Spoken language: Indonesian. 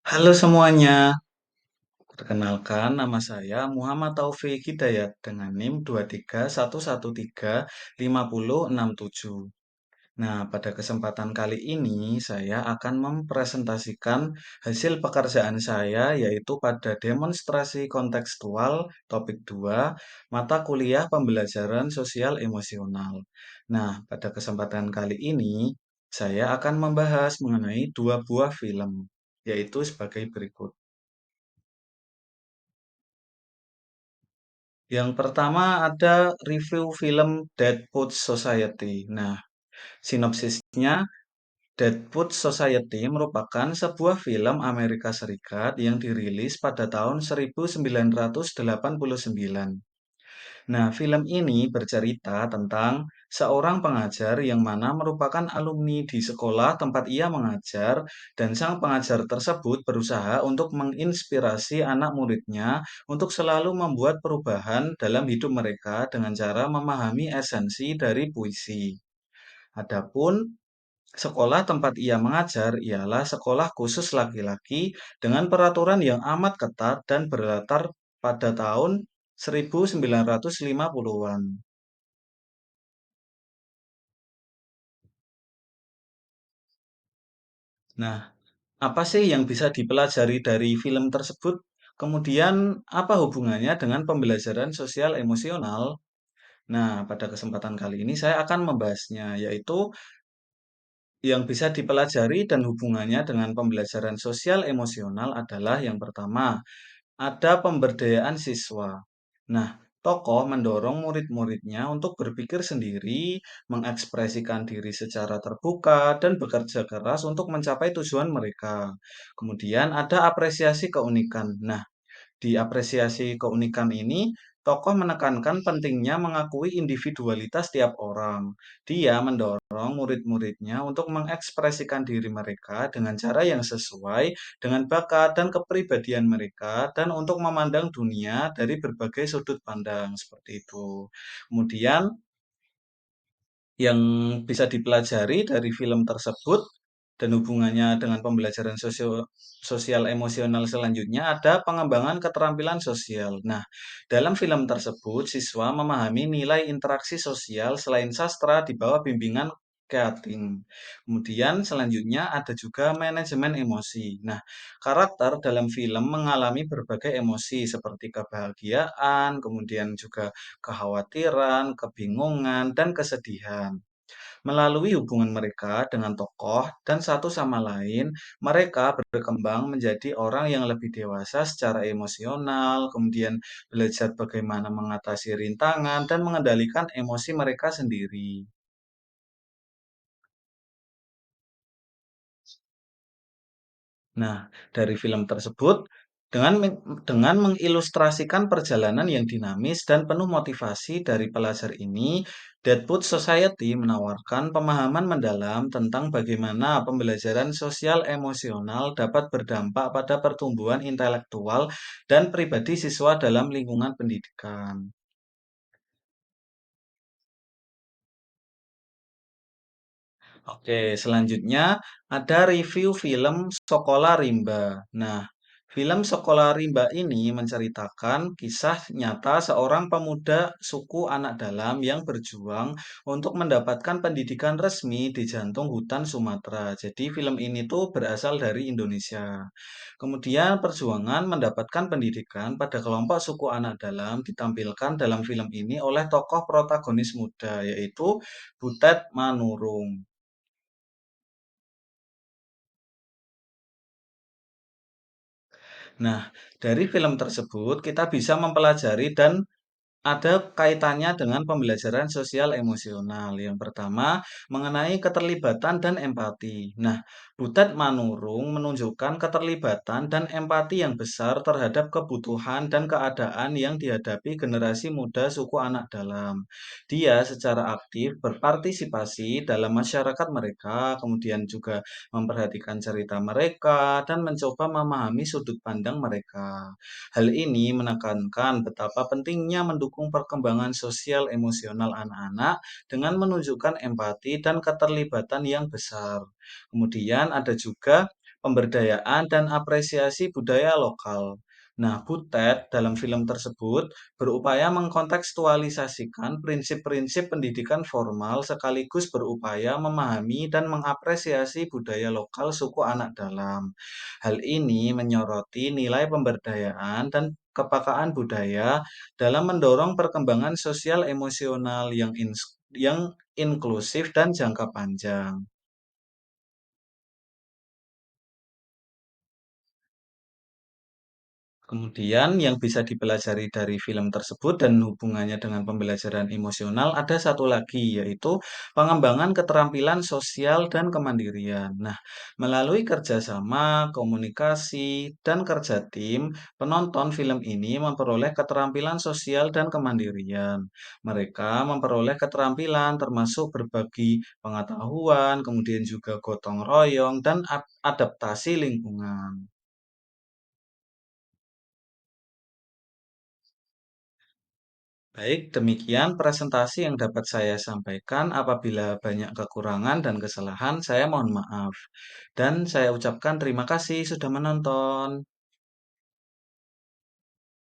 Halo semuanya, perkenalkan nama saya Muhammad Taufik Hidayat dengan NIM 231135067. Nah, pada kesempatan kali ini saya akan mempresentasikan hasil pekerjaan saya yaitu pada demonstrasi kontekstual topik 2 mata kuliah pembelajaran sosial emosional. Nah, pada kesempatan kali ini saya akan membahas mengenai dua buah film, yaitu sebagai berikut. Yang pertama ada review film Deadwood Society. Nah, sinopsisnya Deadwood Society merupakan sebuah film Amerika Serikat yang dirilis pada tahun 1989. Nah, film ini bercerita tentang seorang pengajar yang mana merupakan alumni di sekolah tempat ia mengajar, dan sang pengajar tersebut berusaha untuk menginspirasi anak muridnya untuk selalu membuat perubahan dalam hidup mereka dengan cara memahami esensi dari puisi. Adapun sekolah tempat ia mengajar ialah sekolah khusus laki-laki dengan peraturan yang amat ketat dan berlatar pada tahun 1950-an. Nah, apa sih yang bisa dipelajari dari film tersebut? Kemudian, apa hubungannya dengan pembelajaran sosial emosional? Nah, pada kesempatan kali ini saya akan membahasnya, yaitu yang bisa dipelajari dan hubungannya dengan pembelajaran sosial emosional adalah yang pertama, ada pemberdayaan siswa. Nah, tokoh mendorong murid-muridnya untuk berpikir sendiri, mengekspresikan diri secara terbuka, dan bekerja keras untuk mencapai tujuan mereka. Kemudian ada apresiasi keunikan. Nah, di apresiasi keunikan ini, tokoh menekankan pentingnya mengakui individualitas tiap orang. Dia mendorong murid-muridnya untuk mengekspresikan diri mereka dengan cara yang sesuai dengan bakat dan kepribadian mereka, dan untuk memandang dunia dari berbagai sudut pandang seperti itu. Kemudian yang bisa dipelajari dari film tersebut dan hubungannya dengan pembelajaran sosial emosional selanjutnya ada pengembangan keterampilan sosial. Nah, dalam film tersebut siswa memahami nilai interaksi sosial selain sastra di bawah bimbingan Keating. Kemudian selanjutnya ada juga manajemen emosi. Nah, karakter dalam film mengalami berbagai emosi seperti kebahagiaan, kemudian juga kekhawatiran, kebingungan, dan kesedihan. Melalui hubungan mereka dengan tokoh dan satu sama lain, mereka berkembang menjadi orang yang lebih dewasa secara emosional, kemudian belajar bagaimana mengatasi rintangan dan mengendalikan emosi mereka sendiri. Nah, dari film tersebut, dengan mengilustrasikan perjalanan yang dinamis dan penuh motivasi dari pelajar ini, Deadwood Society menawarkan pemahaman mendalam tentang bagaimana pembelajaran sosial emosional dapat berdampak pada pertumbuhan intelektual dan pribadi siswa dalam lingkungan pendidikan. Oke, selanjutnya ada review film Sekolah Rimba. Nah, film Sekolah Rimba ini menceritakan kisah nyata seorang pemuda suku anak dalam yang berjuang untuk mendapatkan pendidikan resmi di jantung hutan Sumatera. Jadi film ini tuh berasal dari Indonesia. Kemudian perjuangan mendapatkan pendidikan pada kelompok suku anak dalam ditampilkan dalam film ini oleh tokoh protagonis muda, yaitu Butet Manurung. Nah, dari film tersebut kita bisa mempelajari dan ada kaitannya dengan pembelajaran sosial emosional. Yang pertama, mengenai keterlibatan dan empati. Nah, Butet Manurung menunjukkan keterlibatan dan empati yang besar terhadap kebutuhan dan keadaan yang dihadapi generasi muda suku anak dalam. Dia secara aktif berpartisipasi dalam masyarakat mereka, kemudian juga memperhatikan cerita mereka dan mencoba memahami sudut pandang mereka. Hal ini menekankan betapa pentingnya mendukung perkembangan sosial emosional anak-anak dengan menunjukkan empati dan keterlibatan yang besar. Kemudian ada juga pemberdayaan, dan apresiasi budaya lokal. Nah, Butet dalam film tersebut berupaya mengkontekstualisasikan prinsip-prinsip pendidikan formal sekaligus berupaya memahami dan mengapresiasi budaya lokal suku anak dalam. Hal ini menyoroti nilai pemberdayaan dan kepekaan budaya dalam mendorong perkembangan sosial emosional yang inklusif dan jangka panjang. Kemudian yang bisa dipelajari dari film tersebut dan hubungannya dengan pembelajaran emosional ada satu lagi, yaitu pengembangan keterampilan sosial dan kemandirian. Nah, melalui kerjasama, komunikasi, dan kerja tim, penonton film ini memperoleh keterampilan sosial dan kemandirian. Mereka memperoleh keterampilan termasuk berbagi pengetahuan, kemudian juga gotong royong, dan adaptasi lingkungan. Baik, demikian presentasi yang dapat saya sampaikan. Apabila banyak kekurangan dan kesalahan, saya mohon maaf. Dan saya ucapkan terima kasih sudah menonton.